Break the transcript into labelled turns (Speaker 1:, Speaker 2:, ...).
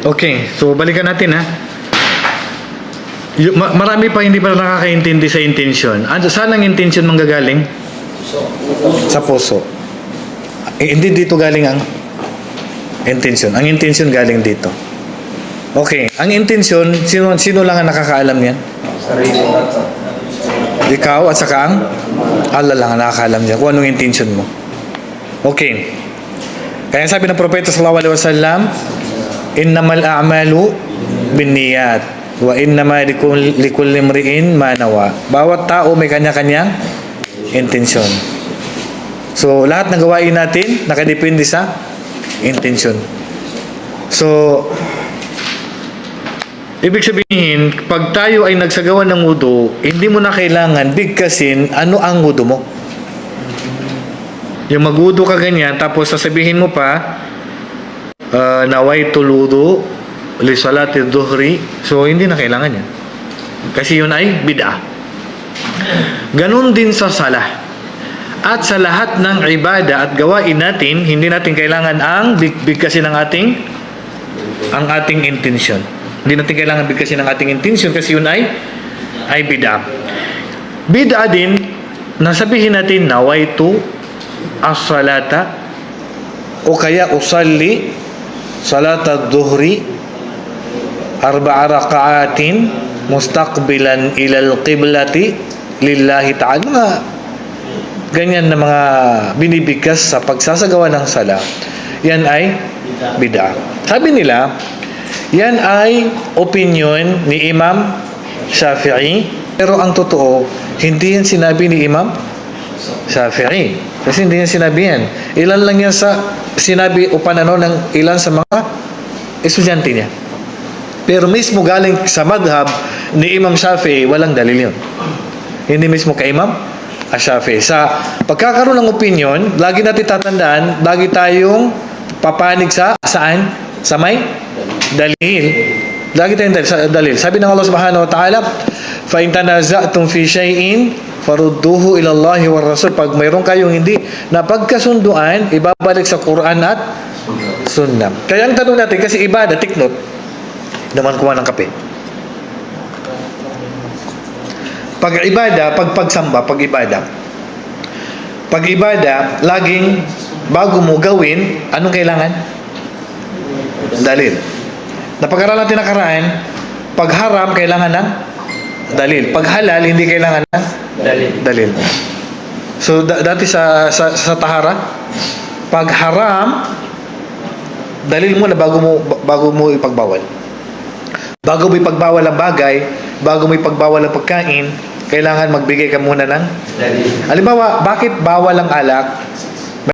Speaker 1: Okay, so balikan natin ha. Marami pa hindi pa nakakaintindi sa intention. Saan ang intention manggagaling? Sa puso. Hindi dito galing ang intention. Ang intention galing dito. Okay, ang intention, sino lang ang nakakaalam yan? Ikaw at saka ang Allah lang ang nakakaalam niya kung anong intention mo. Okay. Kaya sabi ng Propeta sallallahu alaihi wasallam, innamal a'malu binniyat wa innama likulli imri'in ma nawa. Bawat tao may kanya-kanyang intention. So, lahat ng gawain natin nakadepende sa intention. So, ibig sabihin, pag tayo ay nagsagawa ng wudu, hindi mo na kailangan bigkasin ano ang wudu mo. Yung magwudu ka ganyan, tapos sasabihin mo pa, nawaitul wudu li salati dhuhri. So, hindi na kailangan yan. Kasi yun ay bid'ah. Ganun din sa salah. At sa lahat ng ibada at gawain natin, hindi natin kailangan ang bigkasin ang ating intention. Hindi natin kailangan bigkasin ang ating intention kasi yun ay bid'ah. Bid'ah din, nasabihin natin, nawaitu as-salata o kaya usalli salata dhuhri arba'a raka'atin mustaqbilan ilal qiblati lillahi ta'ala. Mga ganyan na mga binibigkas sa pagsasagawa ng sala, yan ay bid'ah. Sabi nila, yan ay opinion ni Imam Shafi'i, pero ang totoo, hindi yan sinabi ni Imam Shafi'i. Kasi hindi yan sinabi yan. Ilan lang yan sa sinabi o pananaw ng ilan sa mga estudyante niya. Pero mismo galing sa madhab ni Imam Shafi'i, walang dalil yun. Hindi mismo kay Imam Shafi'i. Sa pagkakaroon ng opinion, lagi natin tatandaan, lagi tayong papanig sa saan? Sa may dalil. Lagi tayong sa dalil. Sabi ng Allah subhanahu wa ta'ala, fa in tanaza'tum fi shay'in farudduhu ila Allah wa Rasul. Pag mayroon kayong hindi napagkasunduan, ibabalik sa Quran at Sunnah. Kaya ang tanong natin, kasi ibadah, tiknot, naman kuha ng kape. Pag-ibada, pag-ibada, laging bago mo gawin, anong kailangan? Dalil. Napag-aralan natin nakaraan, pag haram, kailangan ng dalil. Pag halal, hindi kailangan ng dalil. So, dati sa tahara, pag haram, dalil mo na bago mo ipagbawal. Bago mo ipagbawal ang bagay, bago mo ipagbawal ang pagkain, kailangan magbigay ka muna ng dalil. Halimbawa, bakit bawal ang alak?